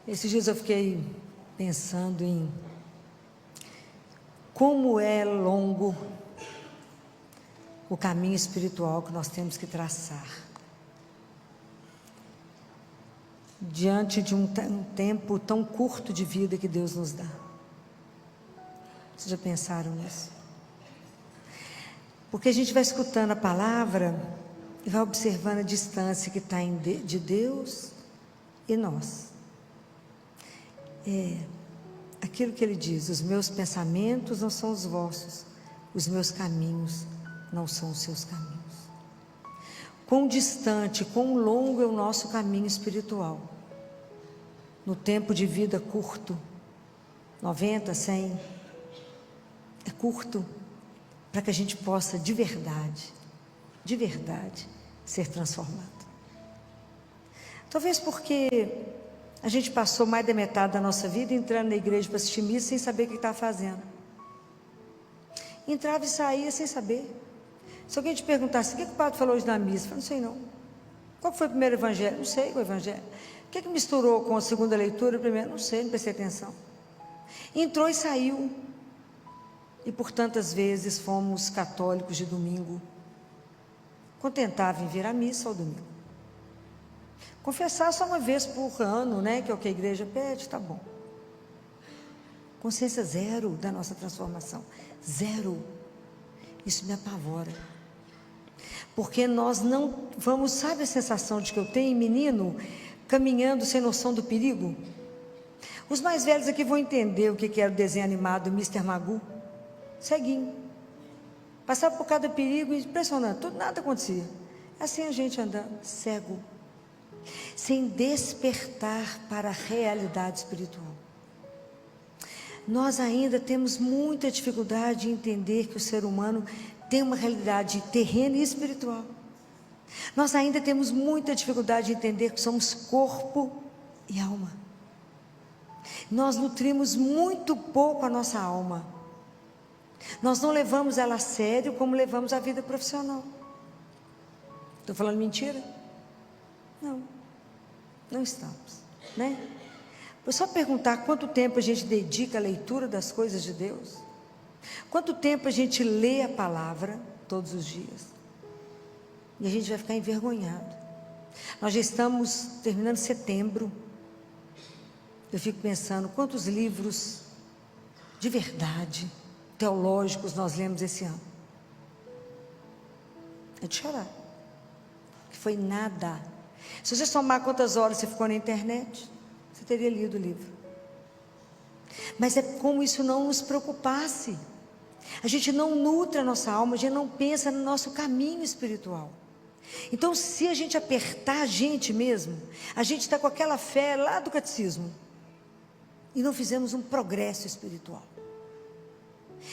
Esses dias eu fiquei pensando em como é longo o caminho espiritual que nós temos que traçar. Diante de um tempo tão curto de vida que Deus nos dá. Vocês já pensaram nisso? Porque a gente vai escutando a palavra e vai observando a distância que está de Deus e nós. Aquilo que ele diz: os meus pensamentos não são os vossos, os meus caminhos não são os seus caminhos. Quão distante, quão longo é o nosso caminho espiritual. No tempo de vida curto, 90, 100, é curto para que a gente possa de verdade, ser transformado. Talvez porque a gente passou mais da metade da nossa vida entrando na igreja para assistir missa sem saber o que estava fazendo. Entrava e saía sem saber. Se alguém te perguntasse: o que o padre falou hoje na missa? Eu falei: não sei não. Qual foi o primeiro evangelho? Não sei o evangelho. O que misturou com a segunda leitura? Primeiro, não sei, não prestei atenção. Entrou e saiu. E por tantas vezes fomos católicos de domingo, contentavam em vir à missa ao domingo. Confessar só uma vez por ano, né, que é o que a igreja pede, tá bom. Consciência zero da nossa transformação. Zero. Isso me apavora. Porque nós não vamos, sabe a sensação de que eu tenho, menino, caminhando sem noção do perigo? Os mais velhos aqui vão entender o que era o desenho animado do Mr. Magoo. Ceguinho. Passava por cada perigo, impressionante, tudo, nada acontecia. Assim a gente andando, cego. Sem despertar para a realidade espiritual. Nós ainda temos muita dificuldade em entender que o ser humano tem uma realidade terrena e espiritual. Nós ainda temos muita dificuldade de entender que somos corpo e alma. Nós nutrimos muito pouco a nossa alma. Nós não levamos ela a sério como levamos a vida profissional. Estou falando mentira? Não estamos, né? Vou só perguntar: quanto tempo a gente dedica à leitura das coisas de Deus? Quanto tempo a gente lê a palavra todos os dias? E a gente vai ficar envergonhado. Nós já estamos terminando setembro. Eu fico pensando quantos livros de verdade teológicos nós lemos esse ano. É de chorar. Que foi nada. Se você somar quantas horas você ficou na internet, você teria lido o livro. Mas é como isso não nos preocupasse. A gente não nutre a nossa alma, a gente não pensa no nosso caminho espiritual. Então, se a gente apertar a gente mesmo, a gente está com aquela fé lá do catecismo e não fizemos um progresso espiritual.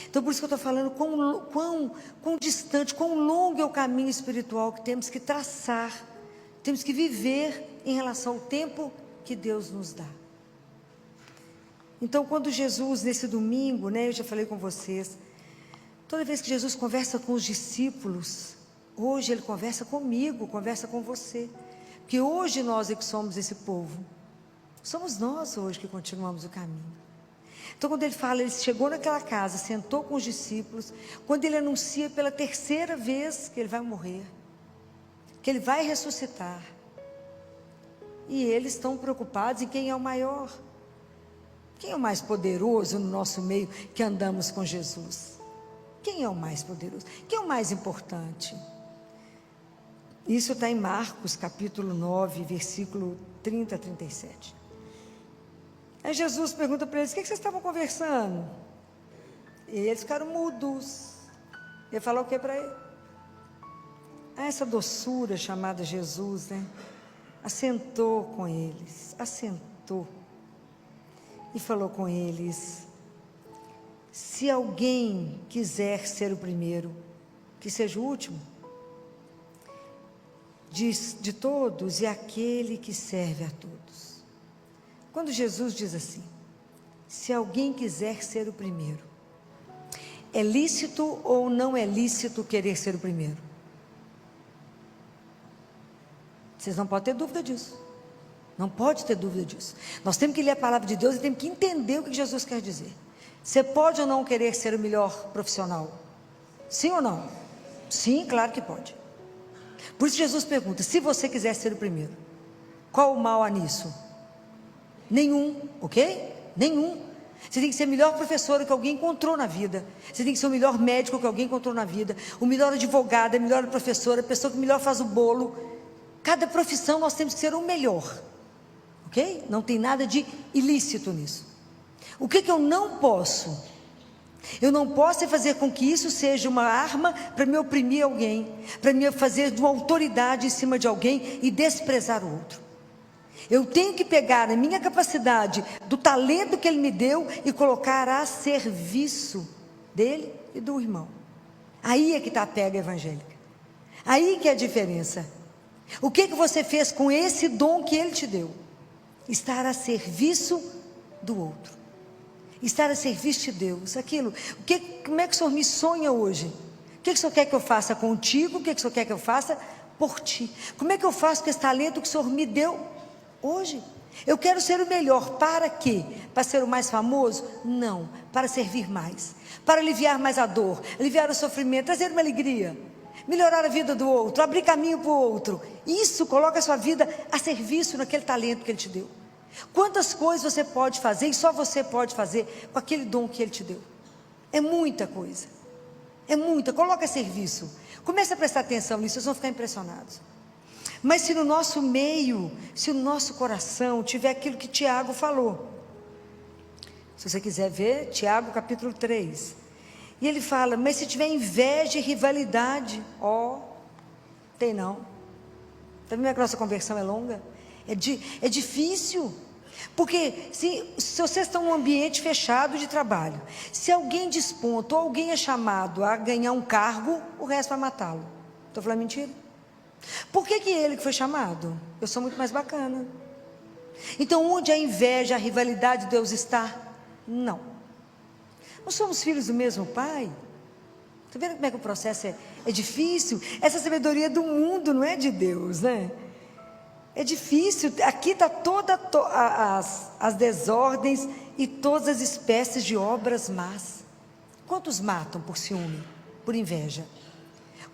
Então, por isso que eu estou falando quão distante, quão longo é o caminho espiritual que temos que traçar, temos que viver em relação ao tempo que Deus nos dá. Então, quando Jesus, nesse domingo, né, eu já falei com vocês, toda vez que Jesus conversa com os discípulos, hoje Ele conversa comigo, conversa com você, porque hoje nós é que somos esse povo, somos nós hoje que continuamos o caminho. Então, quando Ele fala, Ele chegou naquela casa, sentou com os discípulos, quando Ele anuncia pela terceira vez que Ele vai morrer, que Ele vai ressuscitar, e eles estão preocupados em quem é o maior, quem é o mais poderoso no nosso meio que andamos com Jesus. Quem é o mais poderoso? Quem é o mais importante? Isso está em Marcos capítulo 9, versículo 30 a 37. Aí Jesus pergunta para eles: o que vocês estavam conversando? E eles ficaram mudos. Ele falou o que para ele? Essa doçura chamada Jesus, né? Assentou com eles, assentou e falou com eles: se alguém quiser ser o primeiro, que seja o último de todos e aquele que serve a todos. Quando Jesus diz assim: se alguém quiser ser o primeiro, é lícito ou não é lícito querer ser o primeiro? Vocês não podem ter dúvida disso. Não pode ter dúvida disso. Nós temos que ler a palavra de Deus e temos que entender o que Jesus quer dizer. Você pode ou não querer ser o melhor profissional? Sim ou não? Sim, claro que pode. Por isso Jesus pergunta, se você quiser ser o primeiro, qual o mal há nisso? Nenhum, ok? Nenhum. Você tem que ser o melhor professor que alguém encontrou na vida. Você tem que ser o melhor médico que alguém encontrou na vida. O melhor advogado, a melhor professora, a pessoa que melhor faz o bolo. Cada profissão nós temos que ser o melhor. Ok? Não tem nada de ilícito nisso. O que eu não posso? Eu não posso fazer com que isso seja uma arma para me oprimir alguém, para me fazer de uma autoridade em cima de alguém e desprezar o outro. Eu tenho que pegar a minha capacidade, do talento que Ele me deu e colocar a serviço dele e do irmão. Aí é que está a pega evangélica. Aí que é a diferença. O que você fez com esse dom que Ele te deu? Estar a serviço do outro. Estar a serviço de Deus. Aquilo. Como é que o Senhor me sonha hoje? O que o Senhor quer que eu faça contigo? O que o Senhor quer que eu faça por ti? Como é que eu faço com esse talento que o Senhor me deu hoje? Eu quero ser o melhor. Para quê? Para ser o mais famoso? Não. Para servir mais. Para aliviar mais a dor, aliviar o sofrimento, trazer uma alegria, melhorar a vida do outro, abrir caminho para o outro. Isso coloca a sua vida a serviço naquele talento que Ele te deu. Quantas coisas você pode fazer e só você pode fazer com aquele dom que Ele te deu? É muita coisa. É muita. Coloca a serviço. Comece a prestar atenção nisso, vocês vão ficar impressionados. Mas se no nosso meio, se no nosso coração tiver aquilo que Tiago falou, se você quiser ver, Tiago capítulo 3, e ele fala, mas se tiver inveja e rivalidade, tem não. Está vendo que a nossa conversão é longa? É difícil, porque se vocês estão num ambiente fechado de trabalho, se alguém desponta ou alguém é chamado a ganhar um cargo, o resto vai matá-lo. Estou falando mentira? Por que ele que foi chamado? Eu sou muito mais bacana. Então onde a inveja, a rivalidade, Deus está? Não. Nós somos filhos do mesmo Pai. Está vendo como é que o processo é difícil? Essa sabedoria do mundo não é de Deus, né? É difícil. Aqui está todas as desordens e todas as espécies de obras más. Quantos matam por ciúme, por inveja?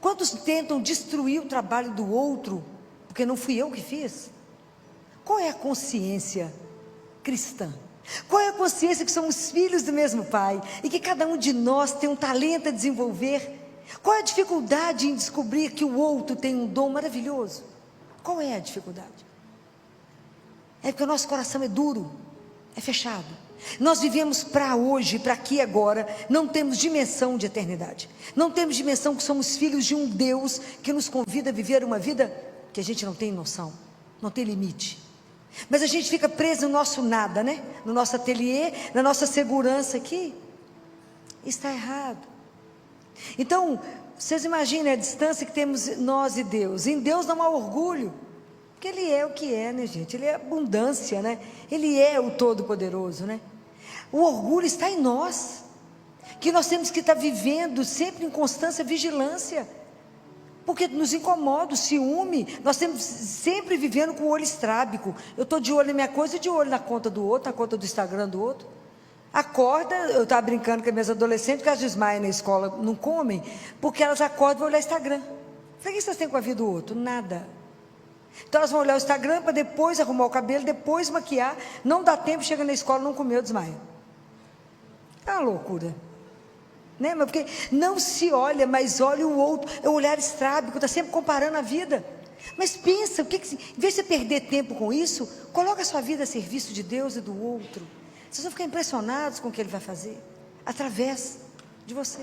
Quantos tentam destruir o trabalho do outro, porque não fui eu que fiz? Qual é a consciência cristã? Qual é a consciência que somos filhos do mesmo Pai e que cada um de nós tem um talento a desenvolver? Qual é a dificuldade em descobrir que o outro tem um dom maravilhoso? Qual é a dificuldade? É porque o nosso coração é duro, é fechado. Nós vivemos para hoje, para aqui e agora. Não temos dimensão de eternidade. Não temos dimensão que somos filhos de um Deus que nos convida a viver uma vida que a gente não tem noção, não tem limite. Mas a gente fica preso no nosso nada, né? No nosso ateliê, na nossa segurança aqui. Está errado. Então, vocês imaginem a distância que temos nós e Deus. Em Deus não há orgulho, porque Ele é o que é, né, gente? Ele é abundância, né? Ele é o Todo-Poderoso, né? O orgulho está em nós, que nós temos que estar vivendo sempre em constância vigilância, porque nos incomoda o ciúme. Nós temos sempre vivendo com o olho estrábico. Eu estou de olho na minha coisa e de olho na conta do outro, na conta do Instagram do outro. Acorda, eu estava brincando com as minhas adolescentes, que elas desmaiam na escola, não comem, porque elas acordam e vão olhar o Instagram. O que vocês têm com a vida do outro? Nada. Então elas vão olhar o Instagram para depois arrumar o cabelo, depois maquiar, não dá tempo, chega na escola, não comeu, desmaia. É uma loucura, né? Mas porque não se olha, mas olha o outro, é o olhar estrábico, está sempre comparando a vida. Mas pensa, em vez de você perder tempo com isso, coloca a sua vida a serviço de Deus e do outro. Vocês vão ficar impressionados com o que Ele vai fazer, através de você.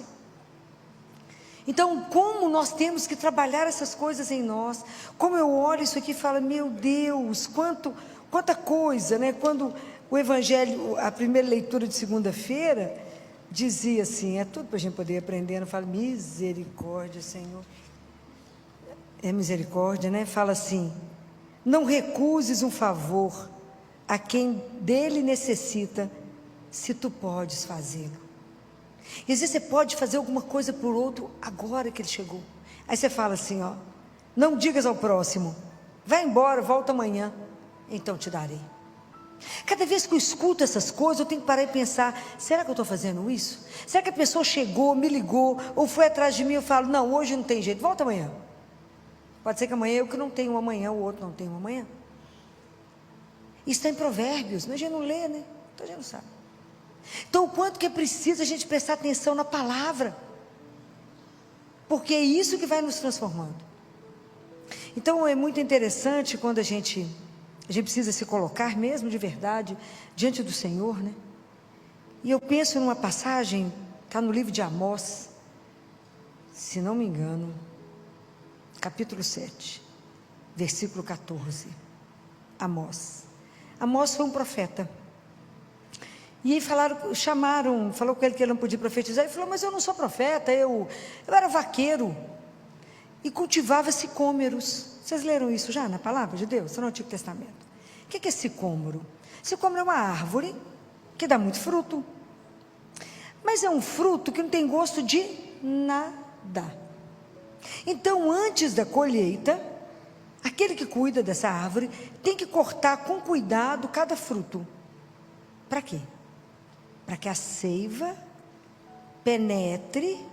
Então, como nós temos que trabalhar essas coisas em nós? Como eu olho isso aqui e falo, meu Deus, quanta coisa, né? Quando o Evangelho, a primeira leitura de segunda-feira, dizia assim, é tudo para a gente poder aprender, não fala, misericórdia, Senhor. É misericórdia, né? Fala assim, não recuses um favor a quem dele necessita, se tu podes fazê-lo. E às vezes você pode fazer alguma coisa por outro agora que ele chegou. Aí você fala assim, não digas ao próximo, vai embora, volta amanhã. então te darei. Cada vez que eu escuto essas coisas, eu tenho que parar e pensar, será que eu estou fazendo isso? Será que a pessoa chegou, me ligou, ou foi atrás de mim, eu falo, não, hoje não tem jeito, volta amanhã. Pode ser que amanhã eu que não tenho um amanhã, o outro não tem um amanhã. Isso está em Provérbios, mas a gente não lê, né? Então a gente não sabe. Então o quanto que é preciso a gente prestar atenção na palavra, porque é isso que vai nos transformando. Então é muito interessante quando a gente precisa se colocar mesmo de verdade diante do Senhor, né? E eu penso numa passagem, está no livro de Amós, se não me engano, capítulo 7, versículo 14. Amós foi um profeta. E aí falou com ele que ele não podia profetizar. Ele falou, mas eu não sou profeta, eu era vaqueiro e cultivava sicômeros. Vocês leram isso já na palavra de Deus, no Antigo Testamento? O que é sicômoro? Sicômoro é uma árvore que dá muito fruto, mas é um fruto que não tem gosto de nada. Então, antes da colheita, aquele que cuida dessa árvore tem que cortar com cuidado cada fruto. Para quê? Para que a seiva penetre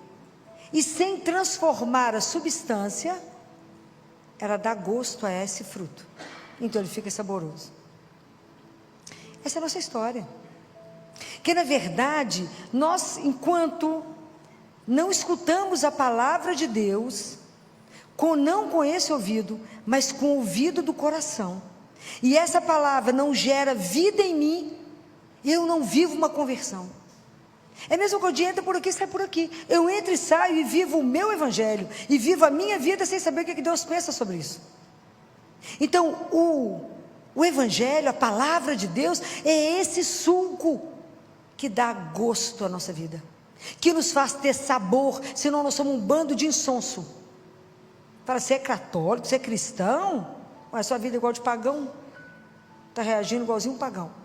e, sem transformar a substância, ela dá gosto a esse fruto. Então ele fica saboroso. Essa é a nossa história. Que na verdade, nós, enquanto não escutamos a palavra de Deus, não com esse ouvido, mas com o ouvido do coração, e essa palavra não gera vida em mim, eu não vivo uma conversão. É mesmo que eu entra por aqui e sai por aqui. Eu entro e saio e vivo o meu evangelho, e vivo a minha vida sem saber o que Deus pensa sobre isso. Então o evangelho, a palavra de Deus, é esse suco que dá gosto à nossa vida, que nos faz ter sabor, senão nós somos um bando de insonso. Fala, você é católico, você é cristão, mas a sua vida é igual de pagão, está reagindo igualzinho um pagão.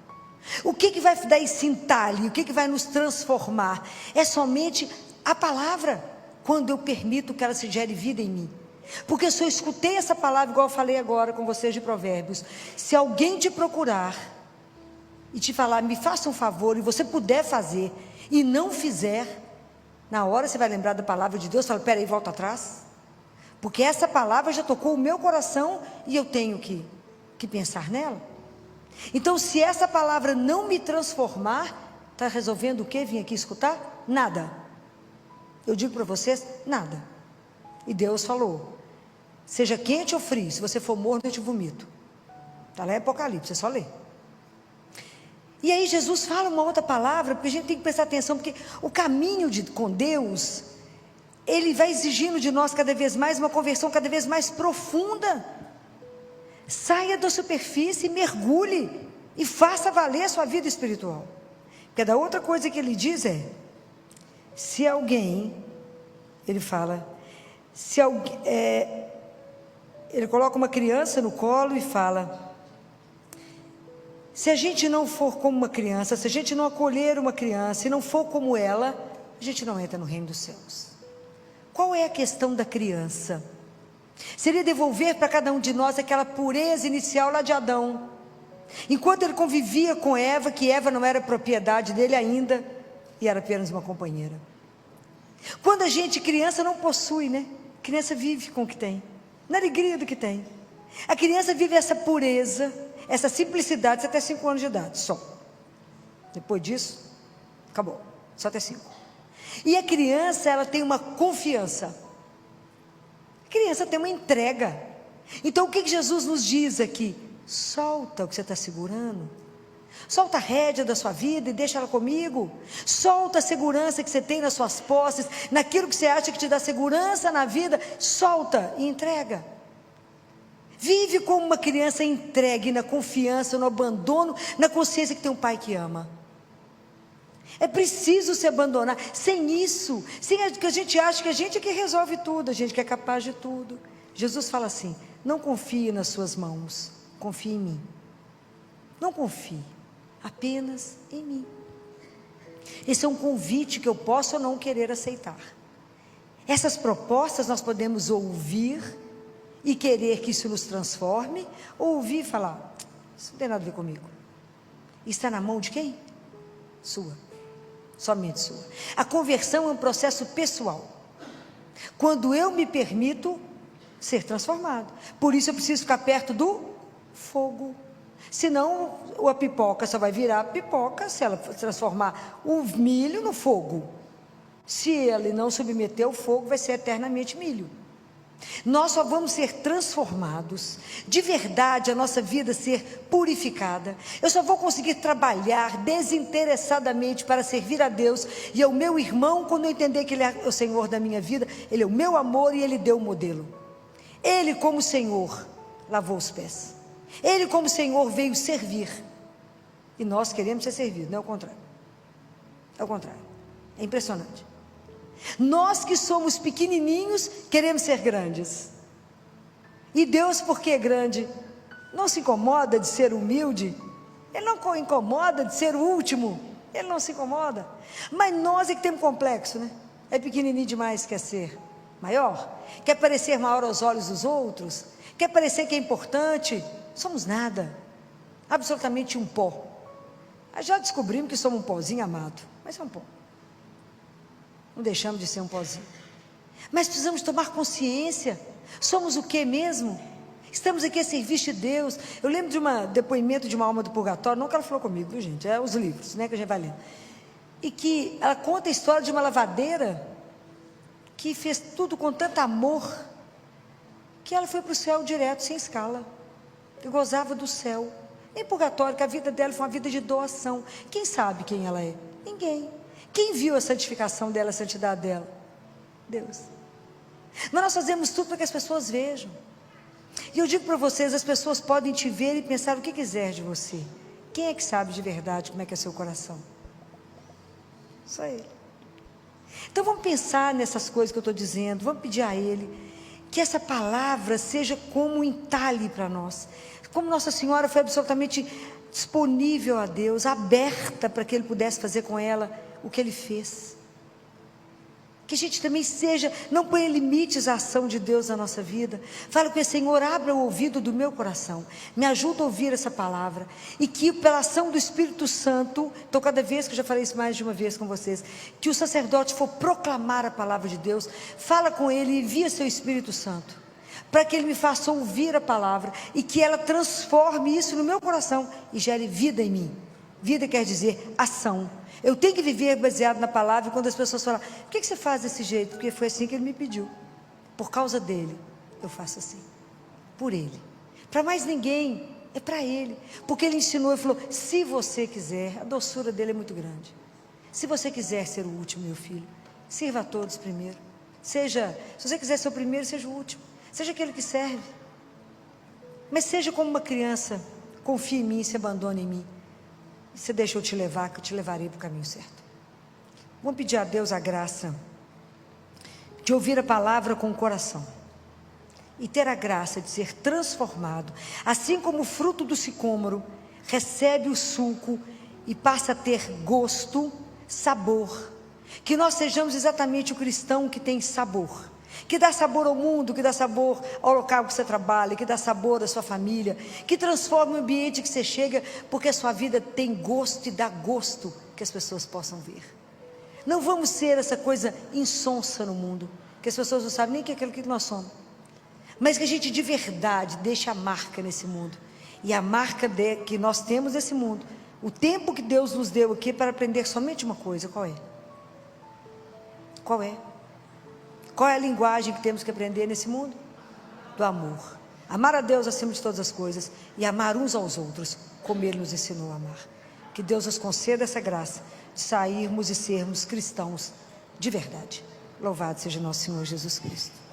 O que vai dar esse entalhe? O que vai nos transformar? É somente a palavra, quando eu permito que ela se gere vida em mim. Porque se eu escutei essa palavra, igual eu falei agora com vocês de Provérbios, se alguém te procurar e te falar, me faça um favor, e você puder fazer, e não fizer, na hora você vai lembrar da palavra de Deus, fala, peraí, volta atrás, porque essa palavra já tocou o meu coração, e eu tenho que pensar nela. Então, se essa palavra não me transformar, está resolvendo o que? Vim aqui escutar? Nada. Eu digo para vocês, nada. E Deus falou, seja quente ou frio, se você for morno eu te vomito. Está lá em Apocalipse, é só ler. E aí Jesus fala uma outra palavra, porque a gente tem que prestar atenção, porque o caminho com Deus, Ele vai exigindo de nós cada vez mais uma conversão cada vez mais profunda. Saia da superfície, mergulhe e faça valer a sua vida espiritual. Porque da outra coisa que ele diz se alguém, ele fala, ele coloca uma criança no colo e fala, se a gente não for como uma criança, se a gente não acolher uma criança e não for como ela, a gente não entra no reino dos céus. Qual é a questão da criança? Seria devolver para cada um de nós aquela pureza inicial lá de Adão, enquanto ele convivia com Eva, que Eva não era propriedade dele ainda, e era apenas uma companheira. Quando a gente, criança, não possui, né? Criança vive com o que tem, na alegria do que tem. A criança vive essa pureza, essa simplicidade, até 5 anos de idade, só. Depois disso, acabou, só até 5. E a criança, ela tem uma confiança. A criança tem uma entrega. Então o que Jesus nos diz aqui? Solta o que você está segurando. Solta a rédea da sua vida e deixa ela comigo. Solta a segurança que você tem nas suas posses, naquilo que você acha que te dá segurança na vida. Solta e entrega. Vive como uma criança entregue na confiança, no abandono, na consciência que tem um pai que ama. É preciso se abandonar. Sem isso, sem que a gente acha que a gente é que resolve tudo, a gente que é capaz de tudo. Jesus fala assim, não confie nas suas mãos, confie em mim. Não confie, apenas em mim. Esse é um convite que eu posso ou não querer aceitar. Essas propostas nós podemos ouvir e querer que isso nos transforme, ou ouvir e falar, Isso não tem nada a ver comigo. Está na mão de quem? Sua. Somente sua. A conversão é um processo pessoal. Quando eu me permito ser transformado. Por isso eu preciso ficar perto do fogo. Senão a pipoca só vai virar pipoca se ela transformar o milho no fogo. Se ele não submeter ao fogo, vai ser eternamente milho. Nós só vamos ser transformados, de verdade a nossa vida ser purificada. Eu só vou conseguir trabalhar desinteressadamente para servir a Deus e ao meu irmão, quando eu entender que Ele é o Senhor da minha vida, Ele é o meu amor e Ele deu o modelo. Ele como Senhor lavou os pés. Ele como Senhor veio servir. E nós queremos ser servidos, não é o contrário. É o contrário. É impressionante. Nós que somos pequenininhos, queremos ser grandes. E Deus, porque é grande, não se incomoda de ser humilde. Ele não incomoda de ser o último. Ele não se incomoda. Mas nós é que temos complexo, né? É pequenininho demais, quer ser maior. Quer parecer maior aos olhos dos outros. Quer parecer que é importante. Somos nada. Absolutamente um pó. Já descobrimos que somos um pozinho amado. Mas é um pó. Não deixamos de ser um pozinho. Mas precisamos tomar consciência. Somos o que mesmo? Estamos aqui a serviço de Deus. Eu lembro de um depoimento de uma alma do purgatório. Não que ela falou comigo, viu, gente? É os livros, né, que a gente vai lendo. E que ela conta a história de uma lavadeira que fez tudo com tanto amor que ela foi para o céu direto, sem escala. E gozava do céu. Em purgatório, que a vida dela foi uma vida de doação. Quem sabe quem ela é? Ninguém. Quem viu a santificação dela, a santidade dela? Deus. Mas nós fazemos tudo para que as pessoas vejam. E eu digo para vocês, as pessoas podem te ver e pensar o que quiser de você. Quem é que sabe de verdade como é que é seu coração? Só Ele. Então vamos pensar nessas coisas que eu estou dizendo, vamos pedir a Ele, que essa palavra seja como um entalhe para nós. Como Nossa Senhora foi absolutamente disponível a Deus, aberta para que Ele pudesse fazer com ela o que Ele fez. Que a gente também seja, não ponha limites à ação de Deus na nossa vida. Fala com o Senhor, abra o ouvido do meu coração, me ajuda a ouvir essa palavra, e que pela ação do Espírito Santo, então cada vez que eu já falei isso mais de uma vez com vocês, que o sacerdote for proclamar a palavra de Deus, fala com ele e envia seu Espírito Santo, para que ele me faça ouvir a palavra, e que ela transforme isso no meu coração, e gere vida em mim. Vida quer dizer ação. Eu tenho que viver baseado na palavra. E quando as pessoas falam, por que você faz desse jeito? Porque foi assim que Ele me pediu. Por causa dEle, eu faço assim. Por Ele. Para mais ninguém, é para Ele. Porque Ele ensinou e falou, se você quiser, a doçura dEle é muito grande. Se você quiser ser o último, meu filho, sirva a todos primeiro. Se você quiser ser o primeiro, seja o último. Seja aquele que serve. Mas seja como uma criança, confie em mim, se abandone em mim. Você deixa eu te levar, que eu te levarei para o caminho certo. Vamos pedir a Deus a graça de ouvir a palavra com o coração e ter a graça de ser transformado, assim como o fruto do sicômoro recebe o suco e passa a ter gosto, sabor. Que nós sejamos exatamente o cristão que tem sabor, que dá sabor ao mundo, que dá sabor ao local que você trabalha, que dá sabor à sua família, que transforma o ambiente que você chega, porque a sua vida tem gosto e dá gosto que as pessoas possam ver. Não vamos ser essa coisa insonsa no mundo, que as pessoas não sabem nem que é aquilo que nós somos, mas que a gente de verdade deixe a marca nesse mundo, e a marca que nós temos nesse mundo, o tempo que Deus nos deu aqui para aprender somente uma coisa, qual é? Qual é? Qual é a linguagem que temos que aprender nesse mundo? Do amor. Amar a Deus acima de todas as coisas e amar uns aos outros, como Ele nos ensinou a amar. Que Deus nos conceda essa graça de sairmos e sermos cristãos de verdade. Louvado seja nosso Senhor Jesus Cristo.